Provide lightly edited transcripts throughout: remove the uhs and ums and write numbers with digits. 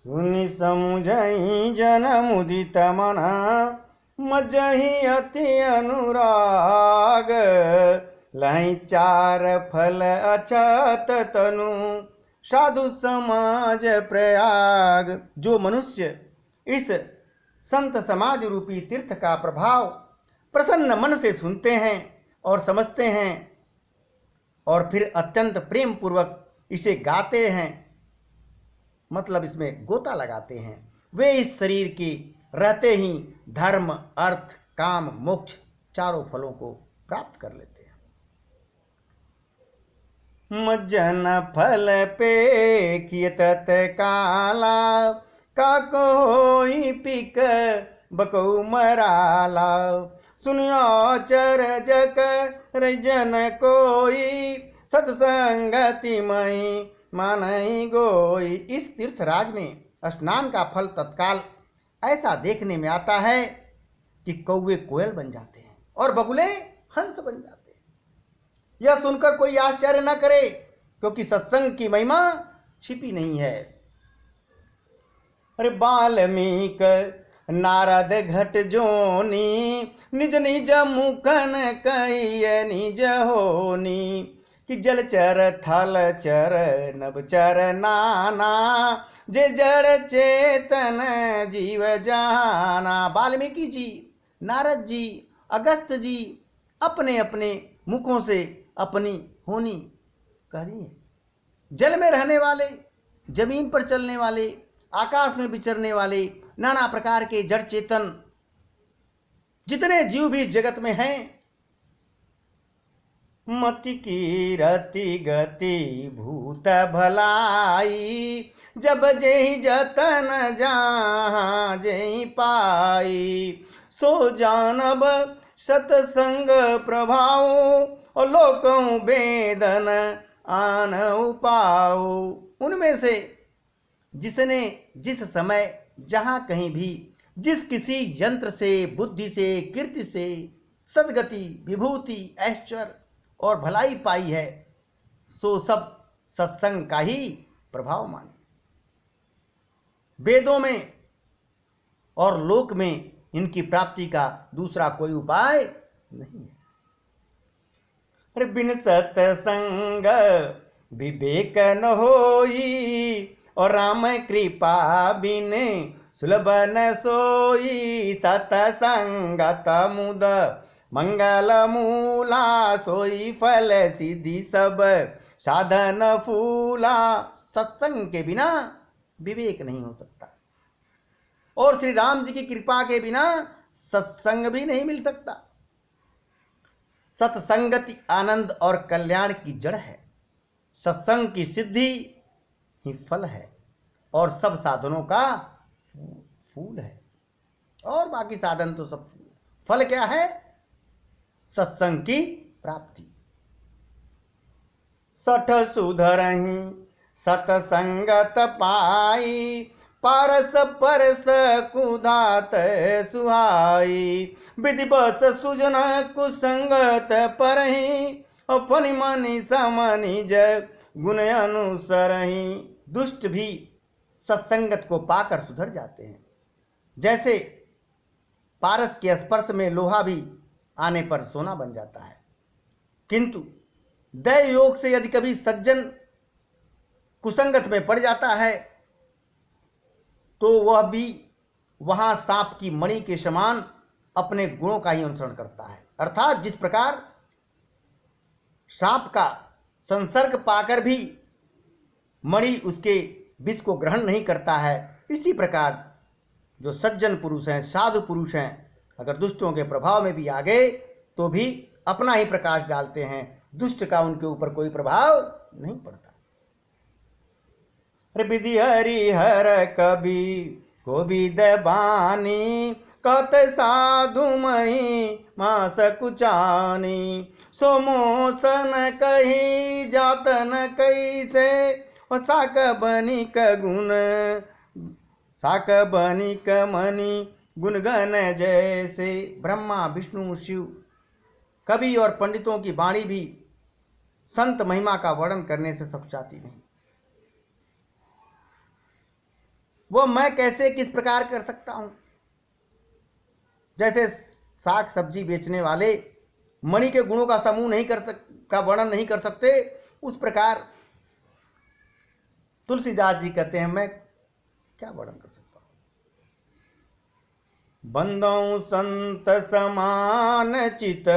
सुनि समुझई जन मुदित मना मजहि अति अनुराग लहि चार फल अछत तनु साधु समाज प्रयाग। जो मनुष्य इस संत समाज रूपी तीर्थ का प्रभाव प्रसन्न मन से सुनते हैं और समझते हैं और फिर अत्यंत प्रेम पूर्वक इसे गाते हैं, मतलब इसमें गोता लगाते हैं, वे इस शरीर के रहते ही धर्म अर्थ काम मोक्ष चारों फलों को प्राप्त कर लेते हैं। मज्जन फल पे किय तत्काला काको होई पिक बकौ मराला सुनियो चरजक रजन कोई सत्संगति मई मानई गोई। इस तीर्थराज में स्नान का फल तत्काल ऐसा देखने में आता है कि कौवे कोयल बन जाते हैं और बगुले हंस बन जाते हैं। यह सुनकर कोई आश्चर्य न करे, क्योंकि सत्संग की महिमा छिपी नहीं है। अरे बाल्मीक नारद घट जोनी निज निज मुखन कहिए निज होनी कि जलचर थलचर नभचर नाना जे जड़ चेतन जीव जाना। वाल्मीकि जी, नारद जी, अगस्त जी अपने अपने मुखों से अपनी होनी कह रही है। जल में रहने वाले, जमीन पर चलने वाले, आकाश में विचरने वाले नाना प्रकार के जड़ चेतन जितने जीव भी इस जगत में हैं, मति की रति गति भूत भलाई जब जेहि जतन जहाँ जेहि पाई सो जानब सतसंग प्रभाव और लोकं वेदन आन उपाऊ। उनमें से जिसने जिस समय जहाँ कहीं भी जिस किसी यंत्र से बुद्धि से कीर्ति से सद्गति विभूति ऐश्वर्य और भलाई पाई है, सो सब सत्संग का ही प्रभाव माने। वेदों में और लोक में इनकी प्राप्ति का दूसरा कोई उपाय नहीं है। अरे बिन सत्संग विवेक न होई और राम कृपा बिन सुलभ न सोई। सतसंगत मुद मंगल मूला सोई फल सिद्धि सब साधन फूला। सत्संग के बिना विवेक नहीं हो सकता और श्री राम जी की कृपा के बिना सत्संग भी नहीं मिल सकता। सत्संगति आनंद और कल्याण की जड़ है। सत्संग की सिद्धि ही फल है और सब साधनों का फूल है। और बाकी साधन तो सब फल क्या है? सत्संग की प्राप्ति। सठ सुधरहि सतसंगत पाई पारस परस कुदात सुहाई। विधि बस सुजन कुसंगत परहि फनि मनि समनि जय गुण अनुसरहि। दुष्ट भी सत्संगत को पाकर सुधर जाते हैं। जैसे पारस के स्पर्श में लोहा भी आने पर सोना बन जाता है, किंतु दैव योग से यदि कभी सज्जन कुसंगत में पड़ जाता है तो वह भी वहां सांप की मणि के समान अपने गुणों का ही अनुसरण करता है। अर्थात जिस प्रकार सांप का संसर्ग पाकर भी मणि उसके विष को ग्रहण नहीं करता है, इसी प्रकार जो सज्जन पुरुष हैं, साधु पुरुष हैं, अगर दुष्टों के प्रभाव में भी आ गए तो भी अपना ही प्रकाश डालते हैं, दुष्ट का उनके ऊपर कोई प्रभाव नहीं पड़ता। विधि हरिहर कवि कोविद बानी कहत साधु मही मास कुचानी। सोमोसन कही जातन कैसे साक बनिक गुण साक बनिक मणि गुणगन जैसे। ब्रह्मा विष्णु शिव कवि और पंडितों की वाणी भी संत महिमा का वर्णन करने से सकुचाती नहीं। वो मैं कैसे किस प्रकार कर सकता हूं। जैसे साग सब्जी बेचने वाले मणि के गुणों का समूह नहीं का वर्णन नहीं कर सकते, उस प्रकार तुलसीदास जी कहते हैं मैं क्या वर्णन कर सकता हूं। बंदौ संत समान चित,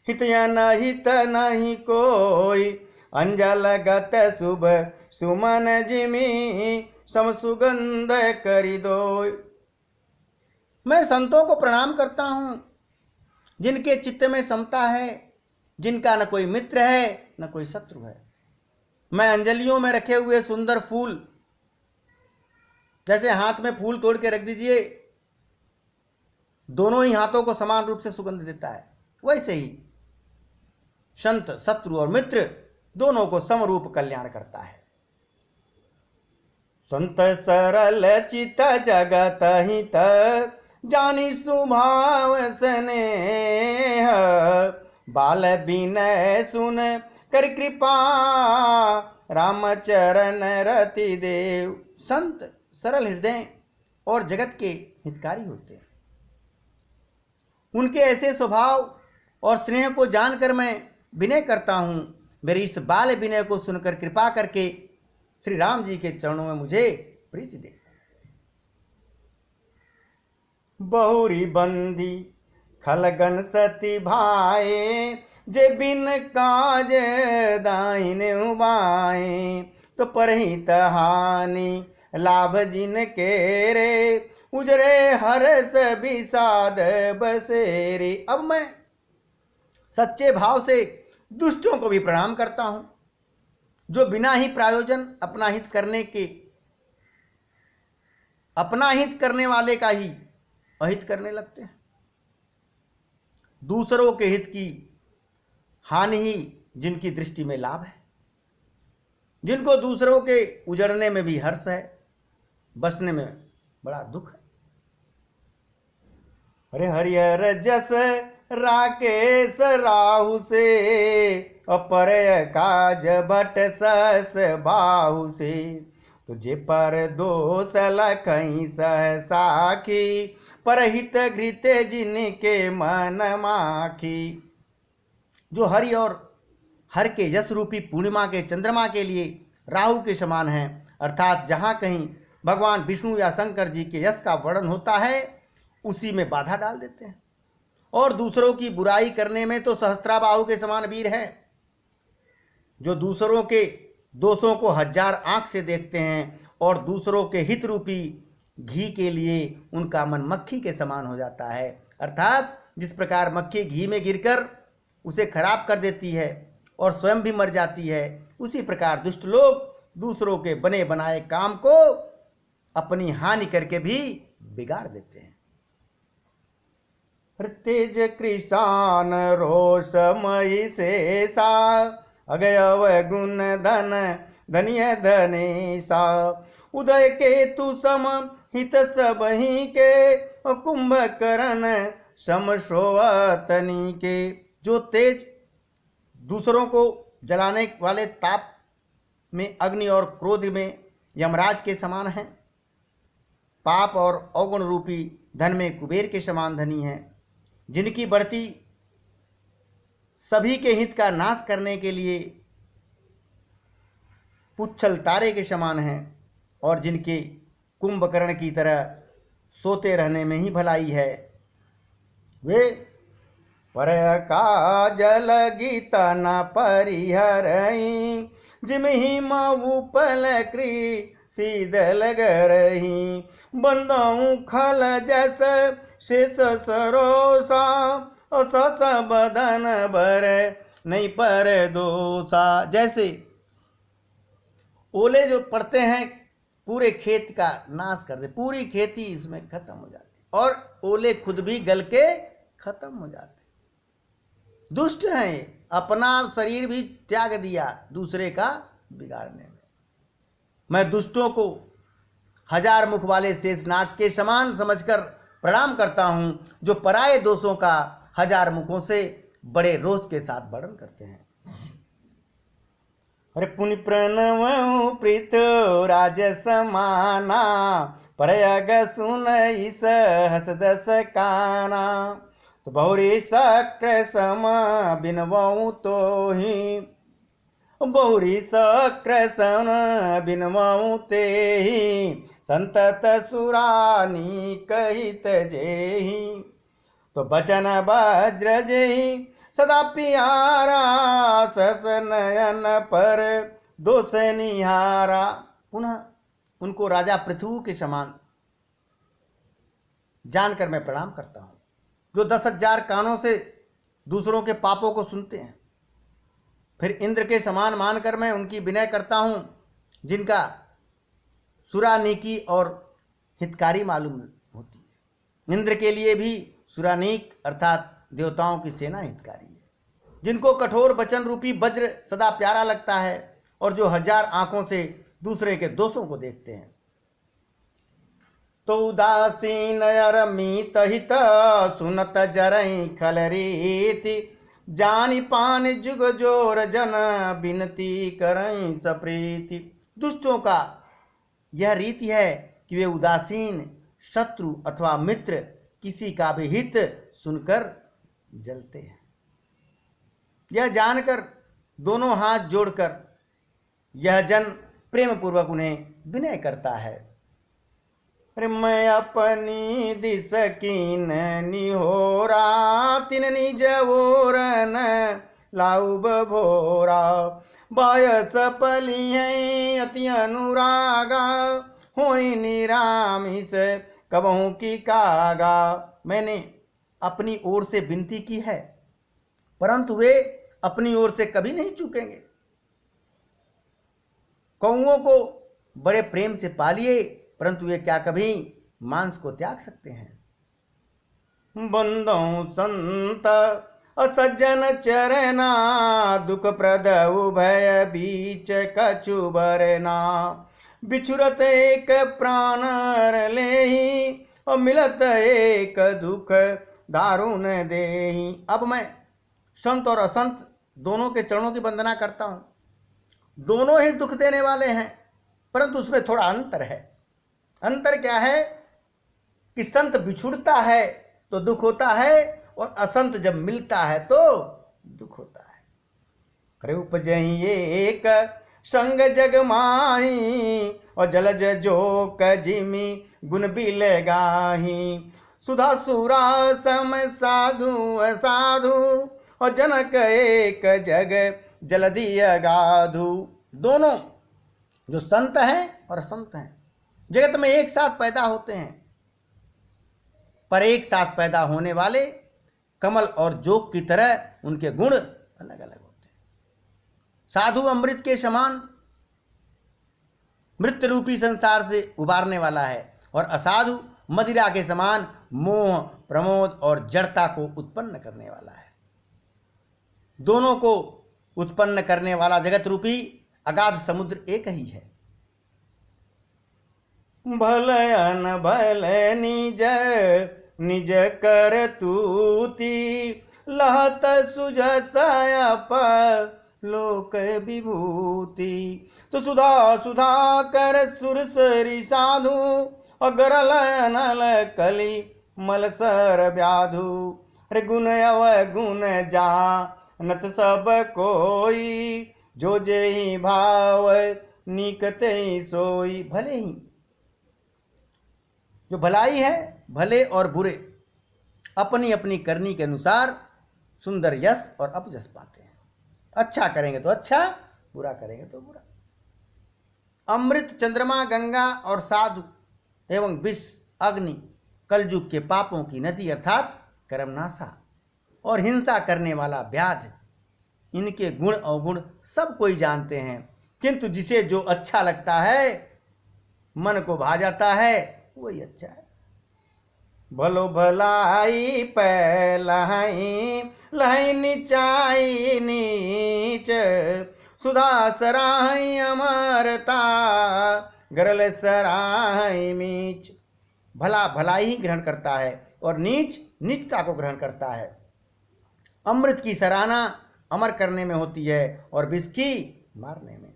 हित अनहित नहीं कोई, अंजलगत शुभ सुमन जिमी, सम सुगंध करि दोय। मैं संतों को प्रणाम करता हूं जिनके चित्त में समता है, जिनका न कोई मित्र है न कोई शत्रु है। मैं अंजलियों में रखे हुए सुंदर फूल, जैसे हाथ में फूल तोड़ के रख दीजिए, दोनों ही हाथों को समान रूप से सुगंध देता है, वैसे ही संत शत्रु और मित्र दोनों को समरूप कल्याण करता है। संत सरल चित जगत हित, जानी स्वभाव स्नेह, बाल विनय सुन कर कृपा, रामचरण रति देव। संत सरल हृदय और जगत के हितकारी होते हैं। उनके ऐसे स्वभाव और स्नेह को जानकर मैं विनय करता हूं। मेरे इस बाल विनय को सुनकर कृपा करके श्री राम जी के चरणों में मुझे प्रीति दे। बहुरी बंदी खलगन सती भाए, जे बिन काज दाहिने उबाए, तो परहित हानि लाभ जिन के रे, उजरे हरस विषाद बसेरी। अब मैं सच्चे भाव से दुष्टों को भी प्रणाम करता हूं, जो बिना ही प्रायोजन अपना हित करने वाले का ही अहित करने लगते हैं। दूसरों के हित की हानि ही जिनकी दृष्टि में लाभ है, जिनको दूसरों के उजड़ने में भी हर्ष है, बसने में बड़ा दुख है। अरे हरिहर जस राकेश राहु से, अपर काज भट सस बाहु से, तुझे पर दोष लखई सह साखी, परहित घृत जिनके मन माखी। जो हरि और हर के यश रूपी पूर्णिमा के चंद्रमा के लिए राहु के समान हैं, अर्थात जहां कहीं भगवान विष्णु या शंकर जी के यश का वर्णन होता है उसी में बाधा डाल देते हैं। और दूसरों की बुराई करने में तो सहस्त्राबाहु के समान वीर हैं, जो दूसरों के दोषों को हजार आंख से देखते हैं और दूसरों के हित रूपी घी के लिए उनका मन मक्खी के समान हो जाता है। अर्थात जिस प्रकार मक्खी घी में गिरकर उसे खराब कर देती है और स्वयं भी मर जाती है, उसी प्रकार दुष्ट लोग दूसरों के बने बनाए काम को अपनी हानि करके भी बिगाड़ देते हैं। तेज कृषान रोषमयी शेषा, अगयव गुण धन धनिय धनेशा, उदय केतु सम हित सबही के, कुंभकर्ण सम शोभतनी के। जो तेज दूसरों को जलाने वाले ताप में अग्नि और क्रोध में यमराज के समान हैं, पाप और अवगुण रूपी धन में कुबेर के समान धनी हैं, जिनकी बढ़ती सभी के हित का नाश करने के लिए पुच्छल तारे के समान हैं, और जिनके कुंभकर्ण की तरह सोते रहने में ही भलाई है। वे पर काज लगी तना परिहरई, जिमहि मऊपल कृ सीध लग रही, बंदऊ खल जस शेष सरोसा, असस बदन भर नहीं पर दोसा। जैसे ओले जो पड़ते हैं पूरे खेत का नाश कर दे, पूरी खेती इसमें खत्म हो जाती, और ओले खुद भी गल के खत्म हो जाते। दुष्ट हैं, अपना शरीर भी त्याग दिया दूसरे का बिगाड़ने में। मैं दुष्टों को हजार मुख वाले शेषनाग के समान समझकर प्रणाम करता हूं, जो पराये दोषों का हजार मुखों से बड़े रोष के साथ वर्णन करते हैं। अरे पुनि प्रणव प्रीत राज समाना, प्रयग सुन इस हस दस काना। तो बहुरी शक्र सम बिनवऊ तो ही, बहुरी शक्र सम बिनवऊ ते ही, संतत सुरानी कहित जेहि। तो बचन वज्र जेहि सदा प्यारा, सस नयन पर दोष निहारा। पुनः उनको राजा पृथु के समान जानकर मैं प्रणाम करता हूं, जो 10,000 कानों से दूसरों के पापों को सुनते हैं। फिर इंद्र के समान मानकर मैं उनकी विनय करता हूं, जिनका सुरानीकी और हितकारी मालूम होती है। इंद्र के लिए भी सुरानीक अर्थात देवताओं की सेना हितकारी है, जिनको कठोर वचन रूपी वज्र सदा प्यारा लगता है और जो 1000 आंखों से दूसरे के दोषों को देखते हैं। तो उदासीन अरमित हित सुनत जरई खल रीति, जानी पान जुग जोर जन बिनती करई सप्रीति। दुष्टों का यह रीति है कि वे उदासीन शत्रु अथवा मित्र किसी का भी हित सुनकर जलते हैं। यह जानकर दोनों हाथ जोड़कर यह जन प्रेम पूर्वक उन्हें विनय करता है। अरे मैं अपनी दिस कीन निहोरा, तिन निज ओर न लाऊ बभोरा। बायस पली है अति अनुरागा, होई निरामिस कबहू की कागा। मैंने अपनी ओर से विनती की है, परंतु वे अपनी ओर से कभी नहीं चूकेंगे। कौओं को बड़े प्रेम से पालिए, परंतु वे क्या कभी मांस को त्याग सकते हैं। बंदों संत असज्जन चरना, दुख प्रद उभय बीच कछु बरना। बिछुरत एक प्राण लेहि, और मिलत एक दुख दारुण देहि। अब मैं संत और असंत दोनों के चरणों की वंदना करता हूं। दोनों ही दुख देने वाले हैं, परंतु उसमें थोड़ा अंतर है। अंतर क्या है कि संत बिछुड़ता है तो दुख होता है, और असंत जब मिलता है तो दुख होता है। अरे उपजहि एक संग जग माही, और जलज जोक जिमि गुण बिल गाही। सुधा सुरा सम साधु असाधु, और जनक एक जग जलधि अगाधु। दोनों जो संत हैं और असंत हैं जगत में एक साथ पैदा होते हैं, पर एक साथ पैदा होने वाले कमल और जोग की तरह उनके गुण अलग अलग होते हैं। साधु अमृत के समान मृत्यु रूपी संसार से उबारने वाला है, और असाधु मदिरा के समान मोह प्रमोद और जड़ता को उत्पन्न करने वाला है। दोनों को उत्पन्न करने वाला जगत रूपी अगाध समुद्र एक ही है। भलयन भल निज निज कर तूती, लहत सुजसयप लोक विभूति। तो सुधा सुधा कर सुरसरी साधु, अगर लयनल कली मलसर व्याधु। रे गुण अवगुण जा नत सब कोई, जो जेहि भाव निकते सोई। भले ही जो भलाई है, भले और बुरे अपनी अपनी करनी के अनुसार सुंदर यश और अपयश पाते हैं। अच्छा करेंगे तो अच्छा, बुरा करेंगे तो बुरा। अमृत चंद्रमा गंगा और साधु एवं विष अग्नि कलयुग के पापों की नदी अर्थात कर्मनाशा, और हिंसा करने वाला व्याध, इनके गुण अवगुण सब कोई जानते हैं। किंतु जिसे जो अच्छा लगता है, मन को भा जाता है, वही अच्छा है। भलो भलाई पहलाई लहई नीचाई नीच, सुधा सराहई अमरता गरल सराहई मीच। भला भलाई ही ग्रहण करता है और नीच नीचता को ग्रहण करता है। अमृत की सराहना अमर करने में होती है और विष की मारने में।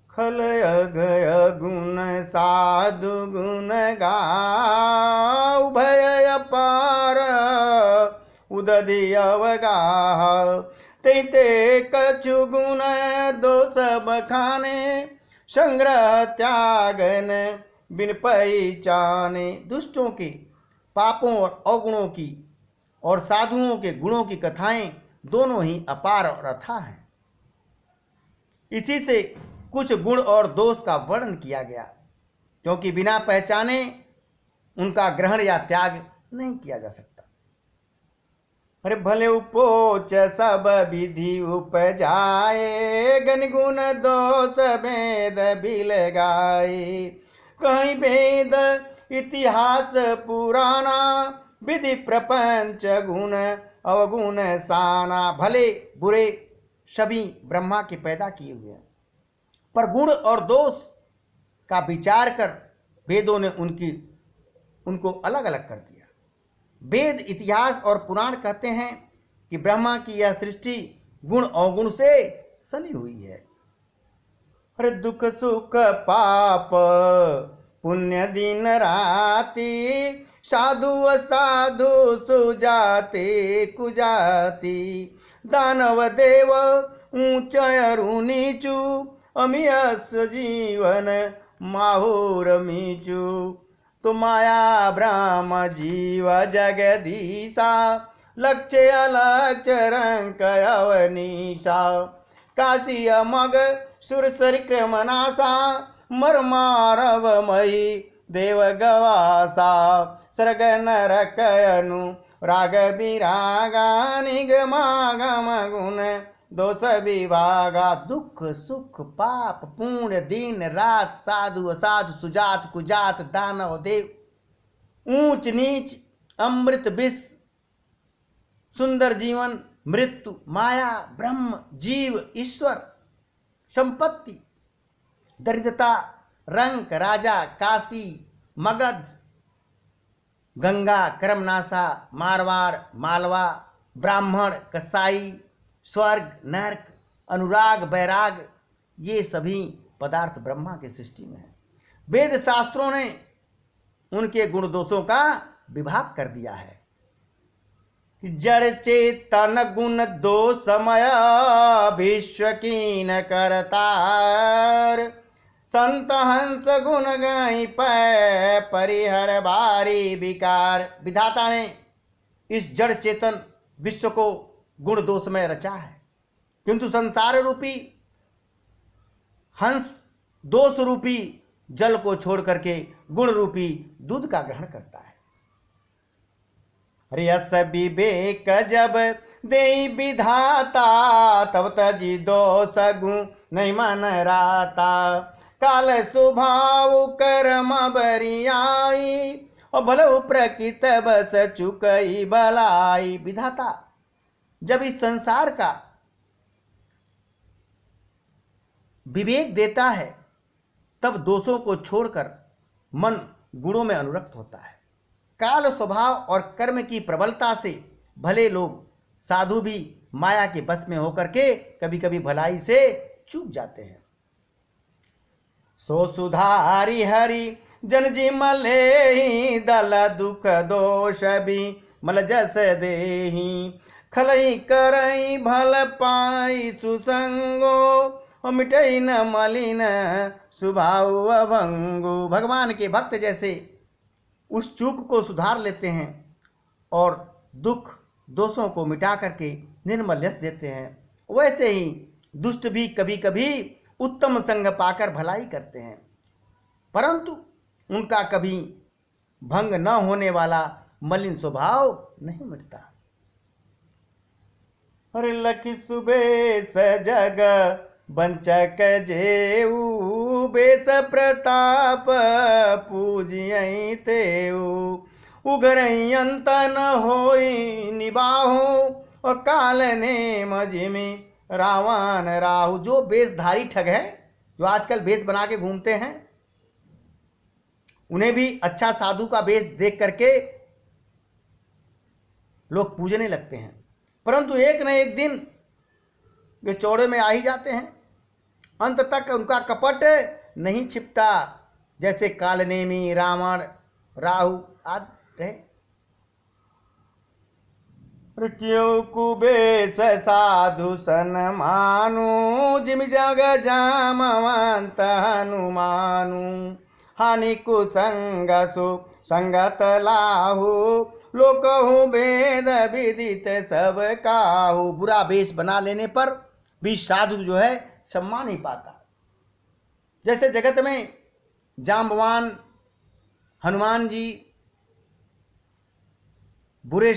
खलय गय गुण साधु गुण गाव, भय अपार उदधि अवगाह। ते कछु गुण दोष बखाने, संग्रह त्यागन बिन पहचाने। दुष्टों के पापों और अवगुणों की और साधुओं के गुणों की कथाएं दोनों ही अपार और अथाह हैं। इसी से कुछ गुण और दोष का वर्णन किया गया, क्योंकि बिना पहचाने उनका ग्रहण या त्याग नहीं किया जा सकता। अरे भले उपोच सब विधि उपजाए, गण गुण दोष भेद बिल गाए। कहीं भेद इतिहास पुराना, विधि प्रपंच गुण अवगुण साना। भले बुरे सभी ब्रह्मा के पैदा किए हुए हैं, पर गुण और दोष का विचार कर वेदों ने उनको अलग अलग कर दिया। वेद इतिहास और पुराण कहते हैं कि ब्रह्मा की यह सृष्टि गुण अवगुण से सनी हुई है। अरे दुख सुख पाप पुण्य दिन राति, साधु असाधु सुजाति कुजाति। दानव देव ऊंच अरु नीचु, अमियस जीवन माहुर मीचु। तो माया ब्रह्म जीव जगदीशा, लक्ष्य अलक्ष्य रंक अवनीशा। काशी मग सुर सरिक्रमनासा, मर्मारवमयी देव गवासा। सर्ग नरक अनु राग विरागा, निगमागम गुण दोष विभागा। दुख सुख पाप पुण्य दिन रात, साधु असाधु सुजात कुजात, दानव देव ऊंच नीच, अमृत विष, सुंदर जीवन मृत्यु, माया ब्रह्म जीव ईश्वर, संपत्ति दरिद्रता, रंक राजा, काशी मगध, गंगा कर्मनाशा, मारवाड़ मालवा, ब्राह्मण कसाई, स्वर्ग नरक, अनुराग वैराग, ये सभी पदार्थ ब्रह्मा की सृष्टि में है। वेद शास्त्रों ने उनके गुण दोषों का विभाग कर दिया है। जड़ चेतन गुण दोषमय विश्व कीन करतार, संत हंस गुण गई पै परिहर बारी विकार। विधाता ने इस जड़ चेतन विश्व को गुण दोष में रचा है, किंतु संसार रूपी हंस दोष रूपी जल को छोड़ करके गुण रूपी दूध का ग्रहण करता है। यस विवेक जब दे विधाता, तब तजी दोष गुण नहीं मन राता। काल स्वभाव कर्म बरियाई, और भलो प्रकृत बस चुकई भलाई। विधाता जब इस संसार का विवेक देता है, तब दोषों को छोड़कर मन गुणों में अनुरक्त होता है। काल स्वभाव और कर्म की प्रबलता से भले लोग साधु भी माया के बस में होकर के कभी कभी भलाई से चूक जाते हैं। सो सुधारी हरि जन जी मले, दल दुख दोष भी मल जस देही। खलई करई भल पाई सुसंगो, मिटई न मलिन स्वभाव अभंगो। भगवान के भक्त जैसे उस चूक को सुधार लेते हैं और दुख दोषों को मिटा करके निर्मल यश देते हैं, वैसे ही दुष्ट भी कभी कभी उत्तम संग पाकर भलाई करते हैं, परंतु उनका कभी भंग न होने वाला मलिन स्वभाव नहीं मिटता। अरे लखी सुबेश जग बंचक जेऊ, बेस प्रताप पूजियई तेऊ। उघरई अंत न होई निबाहु, और काल ने मजिमी रावण राहु। जो बेशधारी ठग है, जो आजकल बेश बना के घूमते हैं, उन्हें भी अच्छा साधु का बेश देख करके लोग पूजने लगते हैं, परंतु एक न एक दिन वे चौड़े में आ ही जाते हैं। अंत तक उनका कपट नहीं छिपता, जैसे कालनेमी, रावण, राहु आदि रहे। क्यों कुबेश साधु सन मानु, जिम जग जामवंत हनुमानु। हानि कुसंग सु संगत लाहु, लोकहु वेद विदित सब काहू। बुरा वेश बना लेने पर भी साधु जो है सम्मान नहीं पाता। जैसे जगत में जाम्बवान हनुमान जी बुरे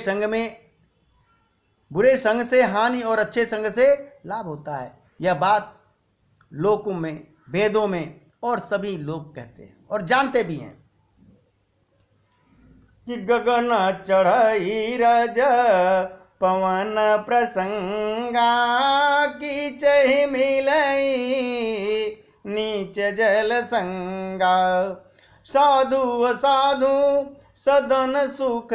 संग से हानि और अच्छे संग से लाभ होता है। यह बात लोकों में, वेदों में और सभी लोग कहते हैं और जानते भी हैं कि गगन चढ़ई रज पवन प्रसंगा, की चहि मिलई नीच जल संगा। साधु साधु सदन सुख